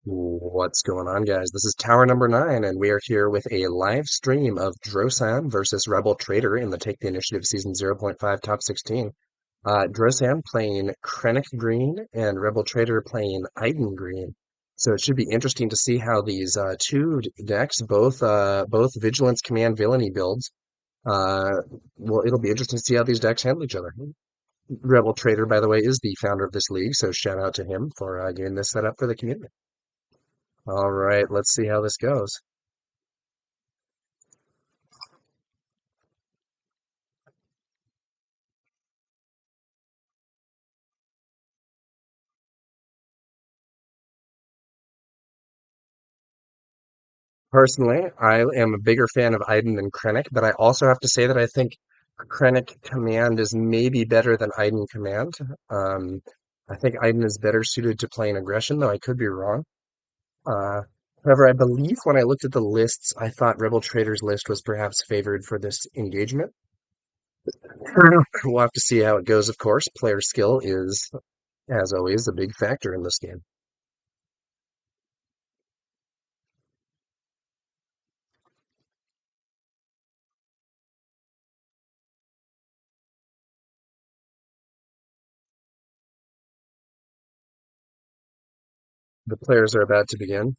What's going on, guys? This is Tower number 9, and we are here with a live stream of Drosan versus Rebel Traitor in the Take the Initiative Season 0.5 Top 16. Drosan playing Krennic Green and Rebel Traitor playing Iden Green. So it should be interesting to see how these two decks, both Vigilance Command Villainy builds, uh, well, it'll be interesting to see how these decks handle each other. Rebel Traitor, by the way, is the founder of this league, so shout out to him for getting this set up for the community. All right, let's see how this goes. Personally, I am a bigger fan of Iden than Krennic, but I also have to say that I think Krennic Command is maybe better than Iden Command. Um, I think Iden is better suited to playing aggression, though I could be wrong. Uh, However, I believe when I looked at the lists, I thought Rebel Trader's list was perhaps favored for this engagement. We'll have to see how it goes, of course. Player skill is, as always, a big factor in this game. The players are about to begin.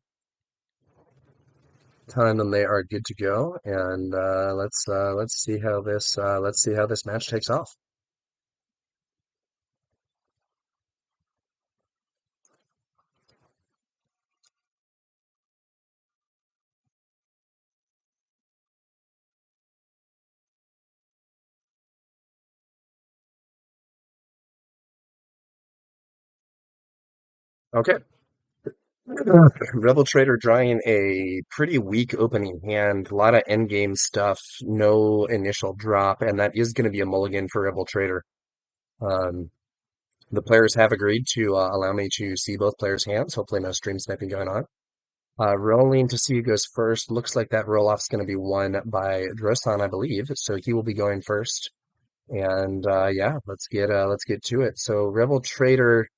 Telling them they are good to go, and let's see how this match takes off. Okay. Rebel Trader drawing a pretty weak opening hand, a lot of endgame stuff, no initial drop, and that is going to be a mulligan for Rebel Trader. Um, the players have agreed to allow me to see both players' hands. Hopefully, no stream sniping going on. Rolling to see who goes first. Looks like that roll off is going to be won by Drosan, I believe. So he will be going first. And yeah, let's get to it. So Rebel Trader,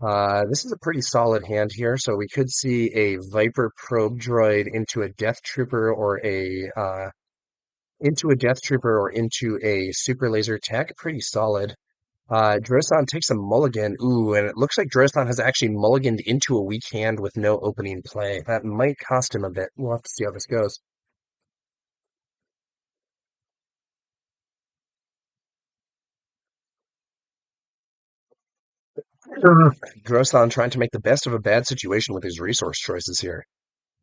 this is a pretty solid hand here. So we could see a Viper Probe Droid into a Death Trooper or into a Super Laser Tech. Pretty solid. Drosan takes a mulligan. Ooh, and it looks like Drosan has actually mulliganed into a weak hand with no opening play. That might cost him a bit. We'll have to see how this goes. Drosan trying to make the best of a bad situation with his resource choices here.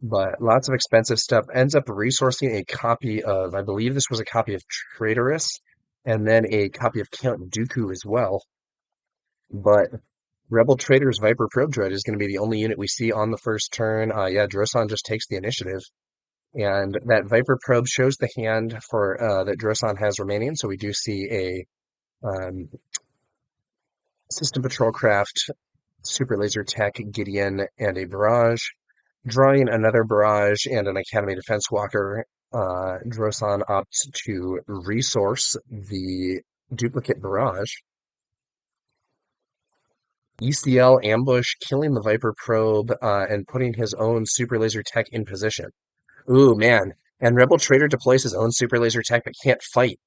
But lots of expensive stuff. Ends up resourcing a copy of, I believe this was a copy of Traitorous, and then a copy of Count Dooku as well. But Rebel Traitor's Viper Probe Droid is going to be the only unit we see on the first turn. Yeah, Drosan just takes the initiative. And that Viper Probe shows the hand for that Drosan has remaining. So we do see a System Patrol Craft, Super Laser Tech, Gideon, and a Barrage. Drawing another Barrage and an Academy Defense Walker, Drosan opts to resource the duplicate Barrage. ECL ambush, killing the Viper Probe, and putting his own Super Laser Tech in position. Ooh, man. And Rebel Trader deploys his own Super Laser Tech but can't fight.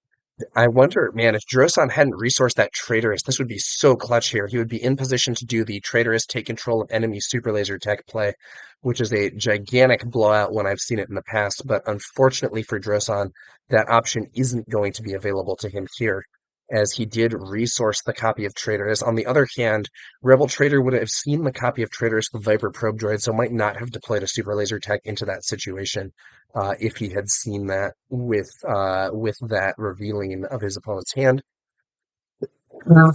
I wonder, man, if Drosan hadn't resourced that Traitorous, this would be so clutch here. He would be in position to do the Traitorous take control of enemy Super Laser Tech play, which is a gigantic blowout when I've seen it in the past. But unfortunately for Drosan, that option isn't going to be available to him here, as he did resource the copy of Traitorous. On the other hand, Rebel Trader would have seen the copy of Traitorous with Viper Probe Droid, so might not have deployed a Super Laser Tech into that situation if he had seen that with that revealing of his opponent's hand. Yeah.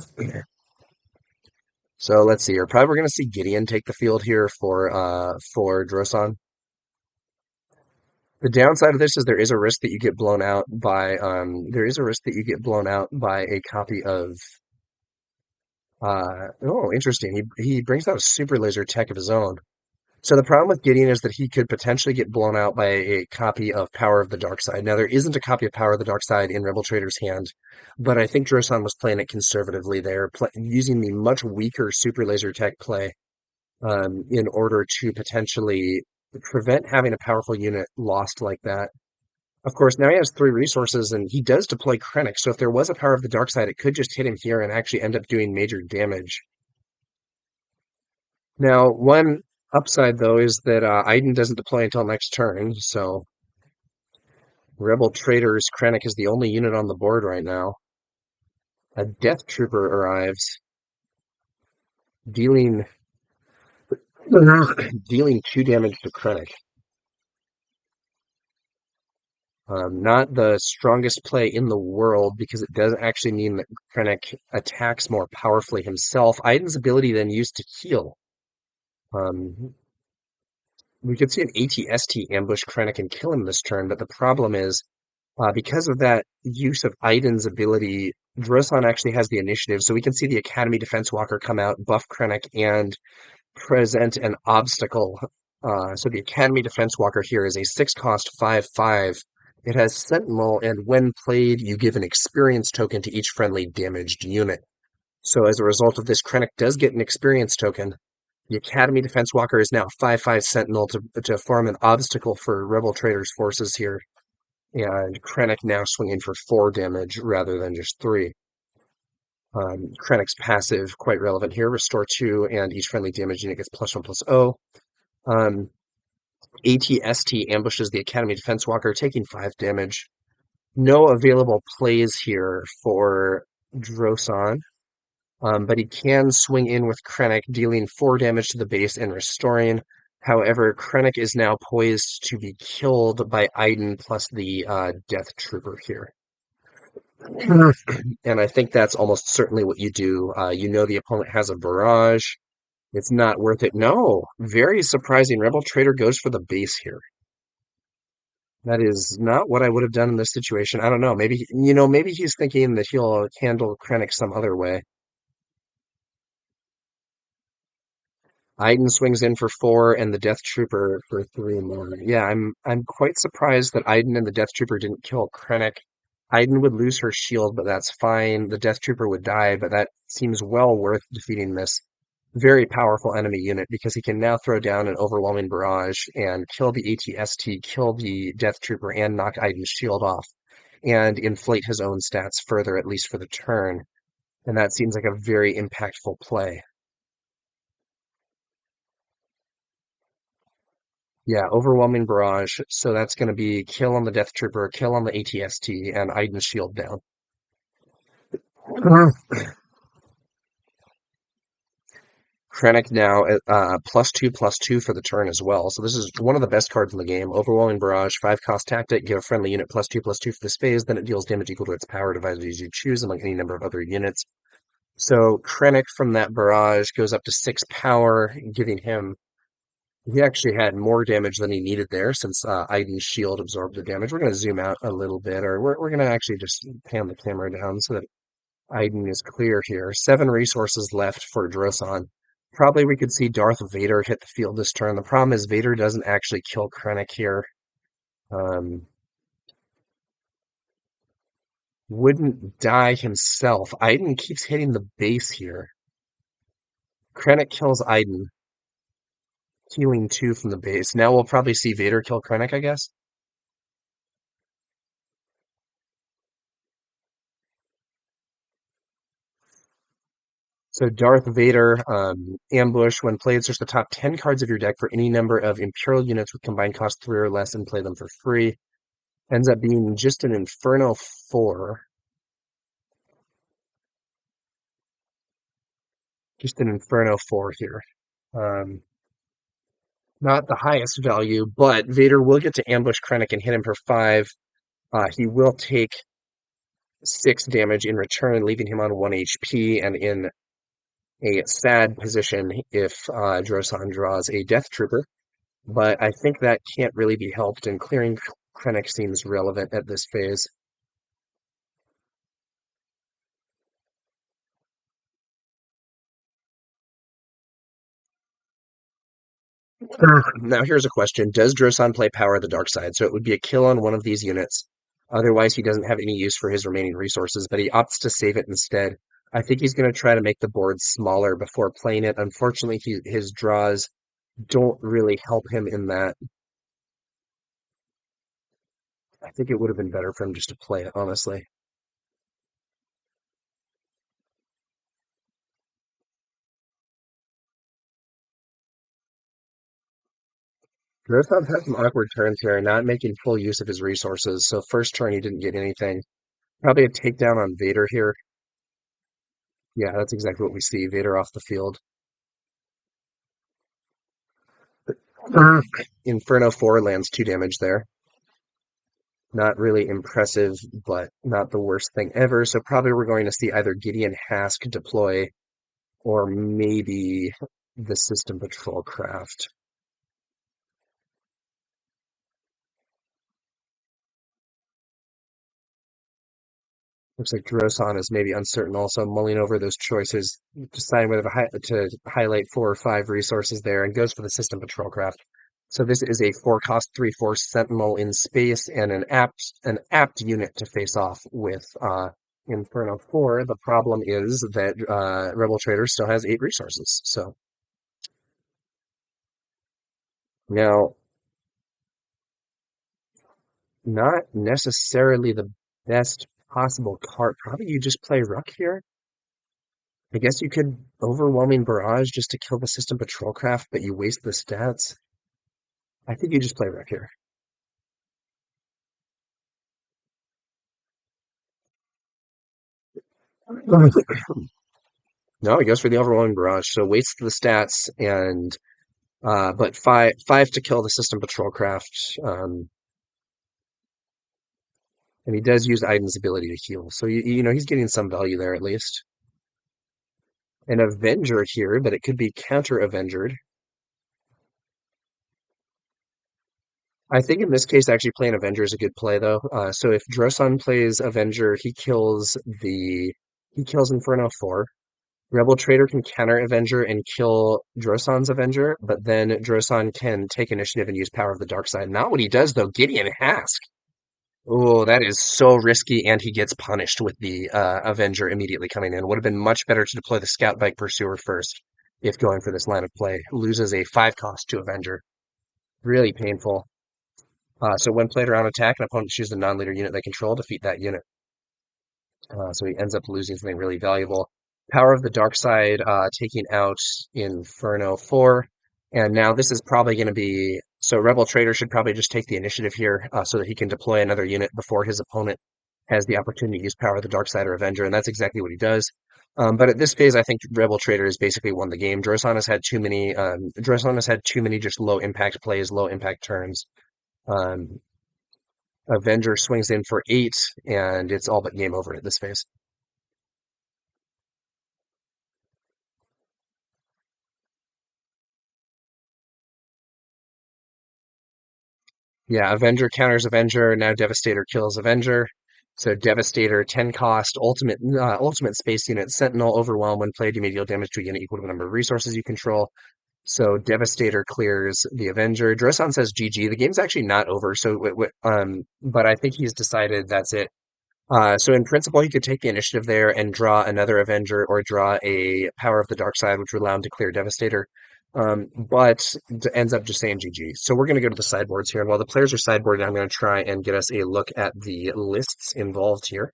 So let's see here. Probably we're going to see Gideon take the field here for Drosan. The downside of this is there is a risk that you get blown out by a copy of oh, interesting. He brings out a super laser tech of his own. So the problem with Gideon is that he could potentially get blown out by a copy of Power of the Dark Side. Now there isn't a copy of Power of the Dark Side in Rebel Trader's hand, but I think Drosan was playing it conservatively there, using the much weaker super laser tech play in order to potentially prevent having a powerful unit lost like that. Of course, now he has three resources, and he does deploy Krennic, so if there was a power of the dark side, it could just hit him here and actually end up doing major damage. Now, one upside, though, is that Iden doesn't deploy until next turn, so Rebel Traitor's Krennic is the only unit on the board right now. A Death Trooper arrives, dealing dealing 2 damage to Krennic. Not the strongest play in the world because it does actually mean that Krennic attacks more powerfully himself. Iden's ability then used to heal. Um, we could see an ATST ambush Krennic and kill him this turn, but the problem is because of that use of Iden's ability, Drosan actually has the initiative, so we can see the Academy Defense Walker come out, buff Krennic, and present an obstacle. So the Academy Defense Walker here is a 6-cost 5/5. It has Sentinel, and when played, you give an experience token to each friendly damaged unit. So as a result of this, Krennic does get an experience token. The Academy Defense Walker is now 5/5 Sentinel to form an obstacle for Rebel Traitor's forces here. And Krennic now swinging for 4 damage rather than just 3. Krennic's passive, quite relevant here. Restore 2, and each friendly damage unit gets +1/+0. ATST ambushes the Academy Defense Walker, taking 5 damage. No available plays here for Drosan, but he can swing in with Krennic, dealing 4 damage to the base and restoring. However, Krennic is now poised to be killed by Iden plus the Death Trooper here. And I think that's almost certainly what you do. You know the opponent has a barrage. It's not worth it. No, very surprising. Rebel Traitor goes for the base here. That is not what I would have done in this situation. I don't know. Maybe, maybe he's thinking that he'll handle Krennic some other way. Iden swings in for 4 and the Death Trooper for 3 more. Yeah, I'm quite surprised that Iden and the Death Trooper didn't kill Krennic. Iden would lose her shield, but that's fine. The Death Trooper would die, but that seems well worth defeating this very powerful enemy unit because he can now throw down an overwhelming barrage and kill the ATST, kill the Death Trooper, and knock Iden's shield off, and inflate his own stats further, at least for the turn. And that seems like a very impactful play. Yeah, overwhelming barrage. So that's going to be kill on the Death Trooper, kill on the ATST, and Iden's shield down. Krennic now at +2/+2 for the turn as well. So this is one of the best cards in the game. Overwhelming Barrage, 5-cost tactic, give a friendly unit +2/+2 for this phase, then it deals damage equal to its power divided as you choose among any number of other units. So Krennic from that barrage goes up to 6 power, giving him he actually had more damage than he needed there since Iden's shield absorbed the damage. We're going to zoom out a little bit, or we're going to actually just pan the camera down so that Iden is clear here. 7 resources left for Drosan. Probably we could see Darth Vader hit the field this turn. The problem is Vader doesn't actually kill Krennic here. Wouldn't die himself. Iden keeps hitting the base here. Krennic kills Iden. Healing 2 from the base. Now we'll probably see Vader kill Krennic, I guess. So Darth Vader, ambush. When played, search the top 10 cards of your deck for any number of Imperial units with combined cost 3 or less and play them for free. Ends up being just an Inferno 4. Just an Inferno 4 here. Not the highest value, but Vader will get to ambush Krennic and hit him for 5. He will take 6 damage in return, leaving him on 1 HP and in a sad position if Drosan draws a Death Trooper. But I think that can't really be helped, and clearing Krennic seems relevant at this phase. Now here's a question. Does Drosan play Power of the Dark Side? So it would be a kill on one of these units. Otherwise, he doesn't have any use for his remaining resources, but he opts to save it instead. I think he's going to try to make the board smaller before playing it. Unfortunately, his draws don't really help him in that. I think it would have been better for him just to play it, honestly. Drosan had some awkward turns here, not making full use of his resources. So first turn he didn't get anything. Probably a takedown on Vader here. Yeah, that's exactly what we see. Vader off the field. Inferno 4 lands 2 damage there. Not really impressive, but not the worst thing ever. So probably we're going to see either Gideon Hask deploy or maybe the System Patrol Craft. Looks like Drosan is maybe uncertain also, mulling over those choices, deciding whether to highlight 4 or 5 resources there, and goes for the System Patrol Craft. So this is a 4-cost 3/4 Sentinel in space and an apt unit to face off with Inferno 4. The problem is that Rebel Traitor still has 8 resources. So now, not necessarily the best possible card. Probably you just play Ruck here. I guess you could Overwhelming Barrage just to kill the System Patrol Craft, but you waste the stats. I think you just play Ruck here. No, he goes for the Overwhelming Barrage, so wastes the stats and but five to kill the System Patrol Craft. And he does use Iden's ability to heal. So you know he's getting some value there at least. An Avenger here, but it could be counter Avengered. I think in this case, actually playing Avenger is a good play, though. So if Drosan plays Avenger, he kills Inferno 4. Rebel Traitor can counter Avenger and kill Drosan's Avenger, but then Drosan can take initiative and use Power of the Dark Side. Not what he does, though. Gideon Hask. Oh, that is so risky, and he gets punished with the Avenger immediately coming in. Would have been much better to deploy the Scout Bike Pursuer first if going for this line of play. Loses a 5-cost to Avenger. Really painful. So when played around attack, an opponent chooses a non-leader unit they control, defeat that unit. So he ends up losing something really valuable. Power of the Dark Side, taking out Inferno 4. And now this is probably going to be... So Rebel Traitor should probably just take the initiative here so that he can deploy another unit before his opponent has the opportunity to use Power of the Dark Side or Avenger, and that's exactly what he does. But at this phase, I think Rebel Traitor has basically won the game. Drosan has had too many just low impact plays, low impact turns. Um, Avenger swings in for 8, and it's all but game over at this phase. Yeah, Avenger counters Avenger. Now Devastator kills Avenger. So Devastator, 10 cost, ultimate space unit, Sentinel, Overwhelm. When played, you may deal damage to a unit equal to the number of resources you control. So Devastator clears the Avenger. Drosan says GG. The game's actually not over. But I think he's decided that's it. So in principle, he could take the initiative there and draw another Avenger or draw a Power of the Dark Side, which would allow him to clear Devastator. But ends up just saying GG. So we're going to go to the sideboards here. And while the players are sideboarding, I'm going to try and get us a look at the lists involved here.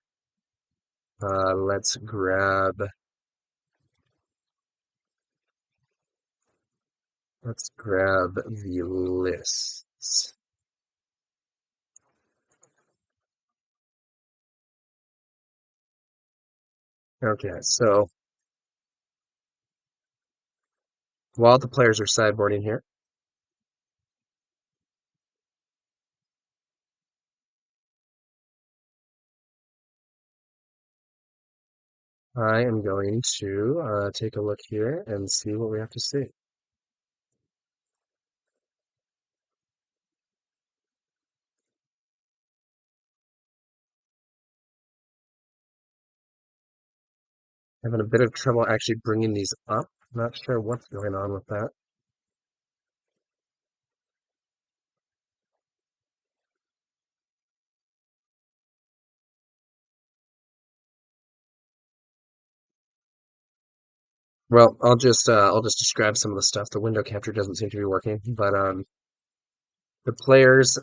Let's grab the lists. Okay, so while the players are sideboarding here, I am going to take a look here and see what we have to see. Having a bit of trouble actually bringing these up. Not sure what's going on with that. Well, I'll just describe some of the stuff. The window capture doesn't seem to be working, but the players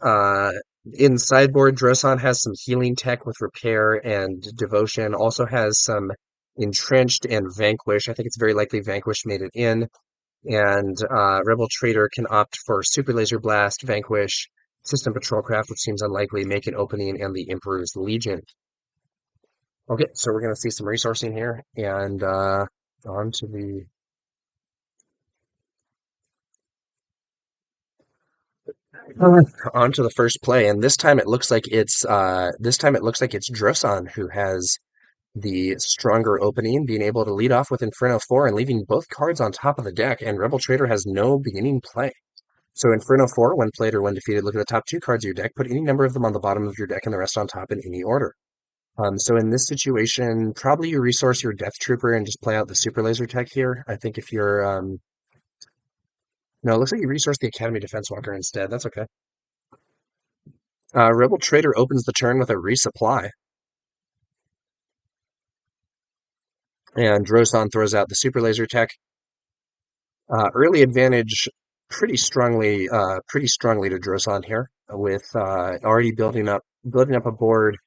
in sideboard, Drosan has some healing tech with repair and devotion. Also has some entrenched and vanquish. I think it's very likely vanquish made it in. And Rebel Traitor can opt for Super Laser Blast, Vanquish, System Patrolcraft, which seems unlikely, make an opening, and the Emperor's Legion. Okay, so we're gonna see some resourcing here, and on to the on to the first play, and this time it looks like it's Drosan who has the stronger opening, being able to lead off with Inferno 4 and leaving both cards on top of the deck, and Rebel Trader has no beginning play. So Inferno 4, when played or when defeated, look at the top two cards of your deck, put any number of them on the bottom of your deck and the rest on top in any order. So in this situation, probably you resource your Death Trooper and just play out the Super Laser Tech here. I think if you're, no, it looks like you resource the Academy Defense Walker instead. That's okay. Rebel Trader opens the turn with a resupply, and Drosan throws out the Super Laser Tech. Early advantage pretty strongly to Drosan here, with already building up a board.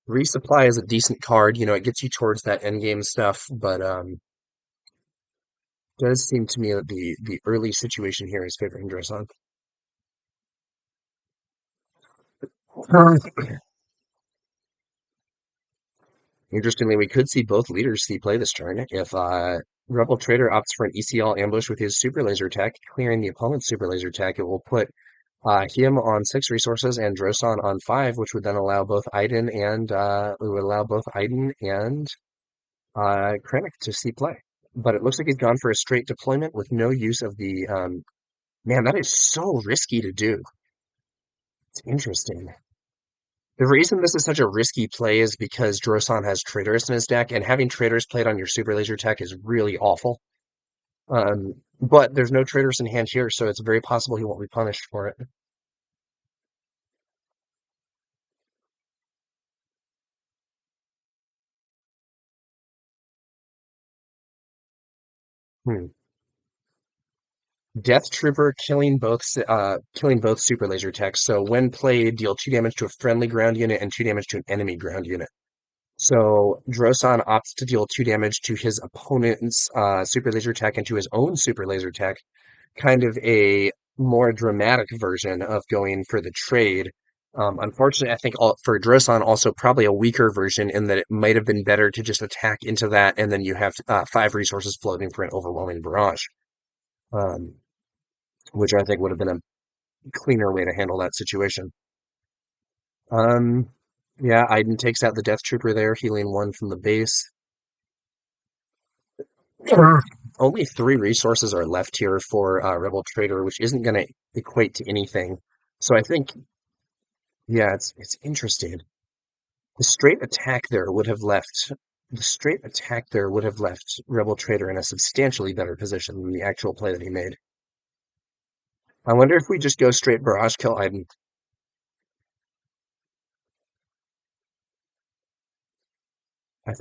Resupply is a decent card. It gets you towards that endgame stuff, but does seem to me that the early situation here is favoring Drosan. Interestingly, we could see both leaders see play this turn if Rebel Trader opts for an ECL ambush with his Super Laser Tech, clearing the opponent's Super Laser Tech. It will put him on 6 resources and Drosan on 5, which would then allow both Iden and Krennic to see play. But it looks like he's gone for a straight deployment with no use of the man, that is so risky to do. It's interesting. The reason this is such a risky play is because Drosan has Traitorous in his deck, and having Traitors played on your Super Laser Tech is really awful. But there's no Traitorous in hand here, so it's very possible he won't be punished for it. Hmm. Death Trooper killing both Super Laser Techs. So when played, deal 2 damage to a friendly ground unit and 2 damage to an enemy ground unit. So Drosan opts to deal 2 damage to his opponent's Super Laser Tech and to his own Super Laser Tech, kind of a more dramatic version of going for the trade. Unfortunately, I think for Drosan also probably a weaker version in that it might have been better to just attack into that and then you have 5 resources floating for an overwhelming barrage, um, which I think would have been a cleaner way to handle that situation. Um, yeah, Iden takes out the Death Trooper there, healing 1 from the base. Only 3 resources are left here for Rebel Trader, which isn't going to equate to anything. So I think, yeah, it's interesting. The straight attack there would have left the straight attack there would have left Rebel Trader in a substantially better position than the actual play that he made. I wonder if we just go straight Barrage Kill Iden.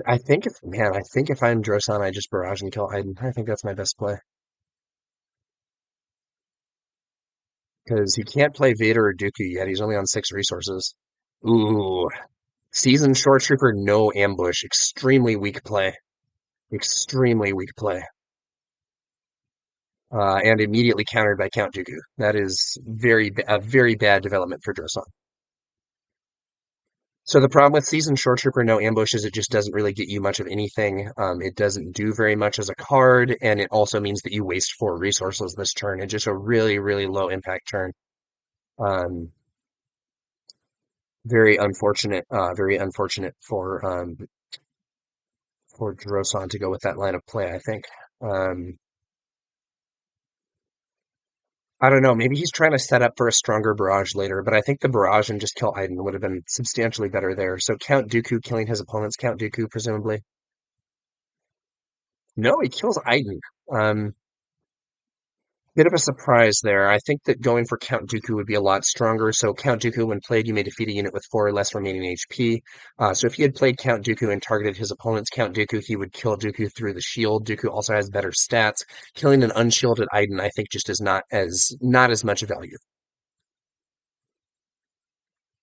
I think if I'm Drosan, I just Barrage and kill Iden. I think that's my best play. Because he can't play Vader or Dooku yet. He's only on 6 resources. Ooh. Seasoned Short Trooper, no ambush. Extremely weak play. Extremely weak play. And immediately countered by Count Dooku. That is a very bad development for Drosan. So the problem with Seasoned Short Trooper, no ambush, is it just doesn't really get you much of anything. It doesn't do very much as a card, and it also means that you waste 4 resources this turn. It's just a really, really low impact turn. Um, very unfortunate for Drosan to go with that line of play, I think. Um, I don't know, maybe he's trying to set up for a stronger barrage later, but I think the barrage and just kill Iden would have been substantially better there. So Count Dooku killing his opponent's Count Dooku, presumably. No, he kills Iden. Um, Bit of a surprise there. I think that going for Count Dooku would be a lot stronger. So Count Dooku, when played, you may defeat a unit with 4 or less remaining HP. So if he had played Count Dooku and targeted his opponent's Count Dooku, he would kill Dooku through the shield. Dooku also has better stats. Killing an unshielded Iden, I think, just is not as much value.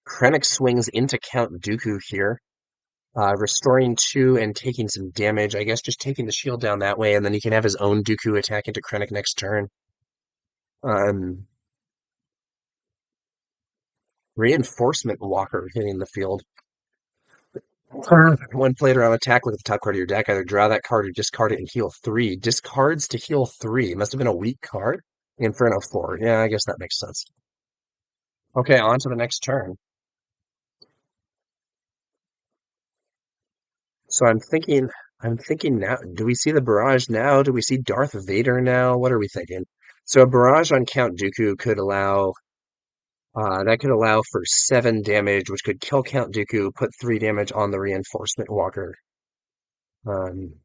Krennic swings into Count Dooku here, restoring 2 and taking some damage. I guess just taking the shield down that way, and then he can have his own Dooku attack into Krennic next turn. Um, Reinforcement Walker hitting the field. When played around attack, look at the top card of your deck. Either draw that card or discard it and heal 3. Discards to heal 3. Must have been a weak card. Inferno 4. Yeah, I guess that makes sense. Okay, on to the next turn. So I'm thinking now, do we see the barrage now? Do we see Darth Vader now? What are we thinking? So a barrage on Count Dooku could allow for 7 damage, which could kill Count Dooku, put 3 damage on the Reinforcement Walker. Um,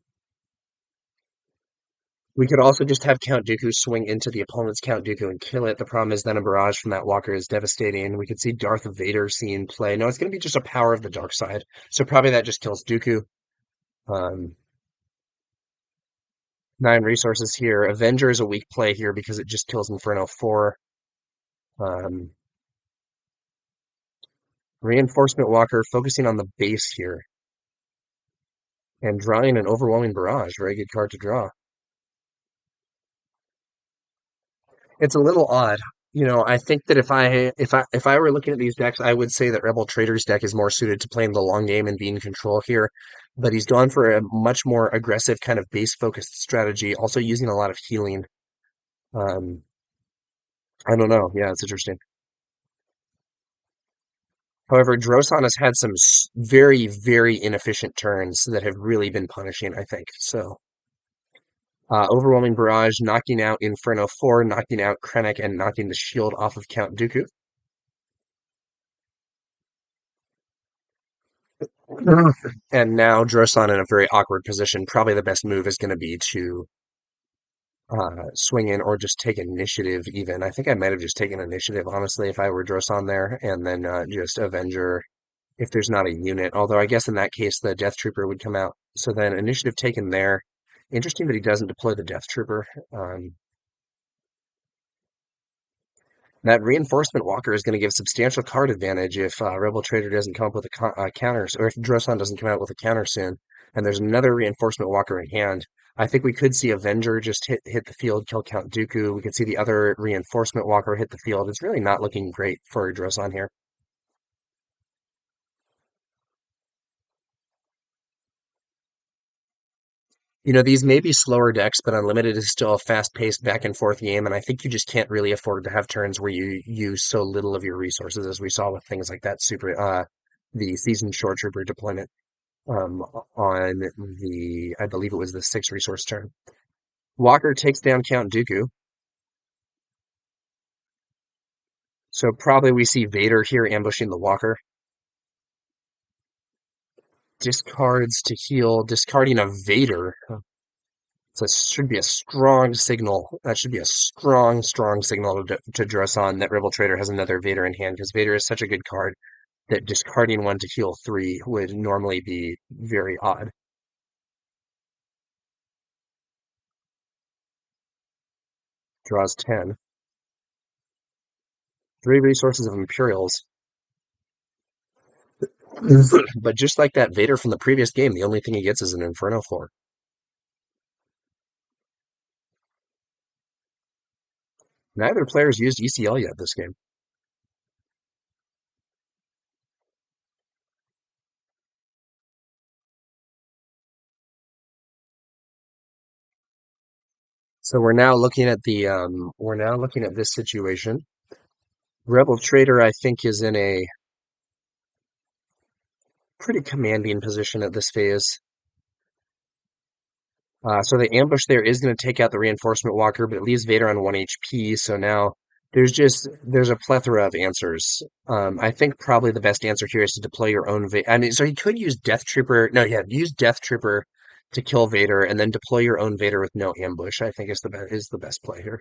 we could also just have Count Dooku swing into the opponent's Count Dooku and kill it. The problem is then a barrage from that Walker is devastating. We could see Darth Vader scene play. No, it's going to be just a power of the dark side. So probably that just kills Dooku. Um, 9 resources here. Avenger is a weak play here because it just kills Inferno 4. Um, Reinforcement Walker focusing on the base here and drawing an overwhelming barrage. Very good card to draw. It's a little odd. I think that if I were looking at these decks, I would say that Rebel Traitor's deck is more suited to playing the long game and being in control here. But he's gone for a much more aggressive kind of base focused strategy, also using a lot of healing. Um, I don't know. Yeah, it's interesting. However, Drosan has had some very, very inefficient turns that have really been punishing, I think. So, overwhelming barrage, knocking out Inferno 4, knocking out Krennic, and knocking the shield off of Count Dooku. And now Drosan in a very awkward position. Probably the best move is going to be to swing in or just take initiative even. I think I might have just taken initiative, honestly, if I were Drosan there, and then just Avenger if there's not a unit. Although I guess in that case the Death Trooper would come out. So then initiative taken there. Interesting that he doesn't deploy the Death Trooper. That Reinforcement Walker is going to give substantial card advantage if Rebel Traitor doesn't come up with a counter, or if Drosan doesn't come out with a counter soon. And there's another Reinforcement Walker in hand. I think we could see Avenger just hit the field, kill Count Dooku. We could see the other Reinforcement Walker hit the field. It's really not looking great for Drosan here. These may be slower decks, but Unlimited is still a fast-paced back and forth game, and I think you just can't really afford to have turns where you use so little of your resources, as we saw with things like that the Seasoned Shore Trooper deployment on I believe it was the 6 resource turn. Walker takes down Count Dooku, so probably we see Vader here ambushing the Walker. Discards to heal, discarding a Vader. So it should be a strong signal. That should be a strong, strong signal to Drosan that Rebel Trader has another Vader in hand, because Vader is such a good card that discarding one to heal 3 would normally be very odd. Draws 10. 3 resources of Imperials. But just like that Vader from the previous game, the only thing he gets is an Inferno 4. Neither player's used ECL yet this game. So we're now looking at this situation. Rebel Trader, I think, is in a pretty commanding position at this phase. So the ambush there is going to take out the Reinforcement Walker, but it leaves Vader on 1 HP. So now there's a plethora of answers. I think probably the best answer here is to deploy your own Vader. I mean, so he could use Death Trooper. No, yeah, use Death Trooper to kill Vader, and then deploy your own Vader with no ambush. I think is the best play here.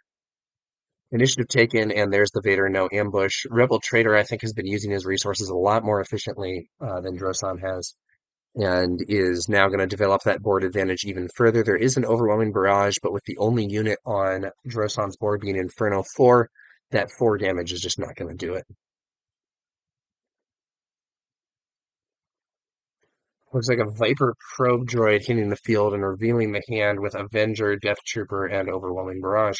Initiative taken, and there's the Vader no ambush. Rebel Traitor, I think, has been using his resources a lot more efficiently than Drosan has, and is now going to develop that board advantage even further. There is an overwhelming barrage, but with the only unit on Drosan's board being Inferno 4, that 4 damage is just not going to do it. Looks like a Viper probe droid hitting the field and revealing the hand with Avenger, Death Trooper, and Overwhelming Barrage.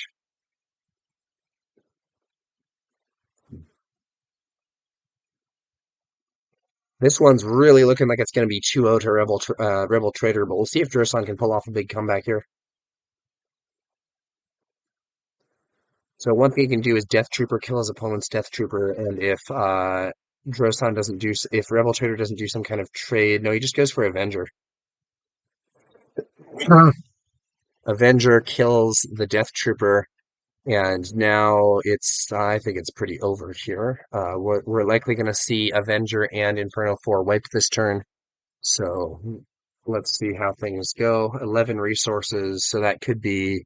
This one's really looking like it's going to be 2-0 to Rebel Traitor, but we'll see if Drosan can pull off a big comeback here. So one thing he can do is Death Trooper kill his opponent's Death Trooper, and if Drosan doesn't do, if Rebel Traitor doesn't do some kind of trade, no, he just goes for Avenger. Avenger kills the Death Trooper, and now I think it's pretty over here. We're likely going to see Avenger and Inferno 4 wipe this turn. So let's see how things go. 11 resources, so that could be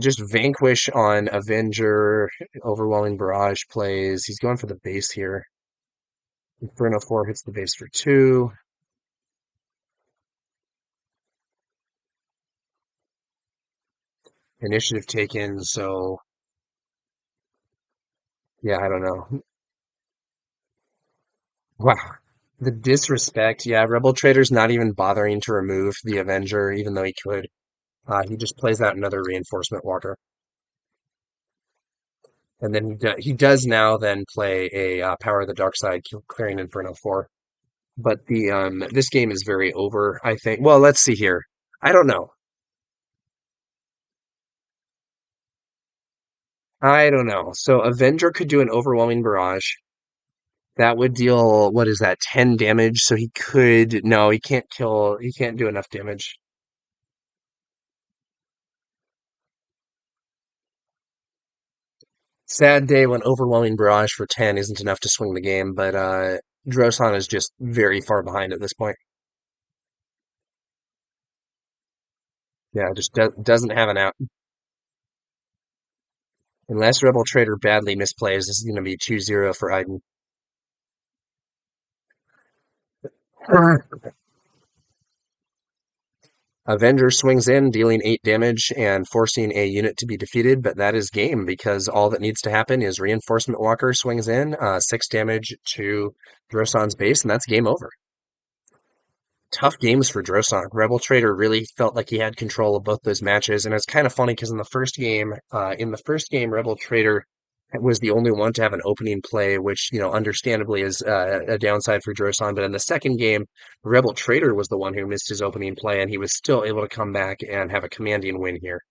just Vanquish on Avenger, Overwhelming Barrage plays. He's going for the base here. Inferno 4 hits the base for 2. Initiative taken, so yeah, I don't know. Wow. The disrespect. Yeah, Rebel Trader's not even bothering to remove the Avenger, even though he could. He just plays out another Reinforcement Walker. And then he does now then play a Power of the Dark Side, clearing Inferno 4. But this game is very over, I think. Well, let's see here. I don't know. I don't know. So Avenger could do an overwhelming barrage. That would deal, what is that, 10 damage? So he could, no, he can't do enough damage. Sad day when overwhelming barrage for 10 isn't enough to swing the game, but Drosan is just very far behind at this point. Yeah, just doesn't have an out. Unless Rebel Trader badly misplays, this is going to be 2-0 for Iden. Avenger swings in, dealing 8 damage and forcing a unit to be defeated, but that is game because all that needs to happen is Reinforcement Walker swings in, 6 damage to Drosan's base, and that's game over. Tough games for Drosan. Rebel Trader really felt like he had control of both those matches, and it's kind of funny because in the first game, Rebel Trader was the only one to have an opening play, which understandably is a downside for Drosan. But in the second game, Rebel Trader was the one who missed his opening play, and he was still able to come back and have a commanding win here.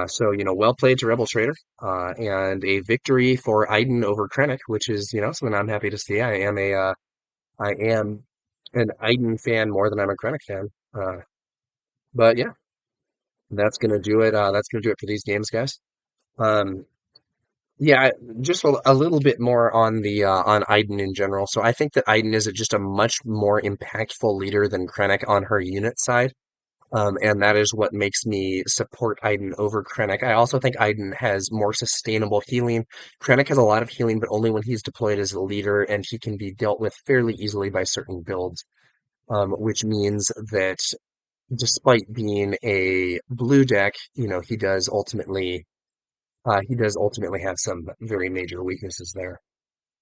So well played to Rebel Trader, and a victory for Iden over Krennic, which is something I'm happy to see. I am an Iden fan more than I'm a Krennic fan. But yeah, that's gonna do it. That's gonna do it for these games, guys. Um, yeah, just a little bit more on the on Iden in general. So I think that Iden is just a much more impactful leader than Krennic on her unit side. And that is what makes me support Iden over Krennic. I also think Iden has more sustainable healing. Krennic has a lot of healing, but only when he's deployed as a leader, and he can be dealt with fairly easily by certain builds. Which means that despite being a blue deck, he does ultimately have some very major weaknesses there.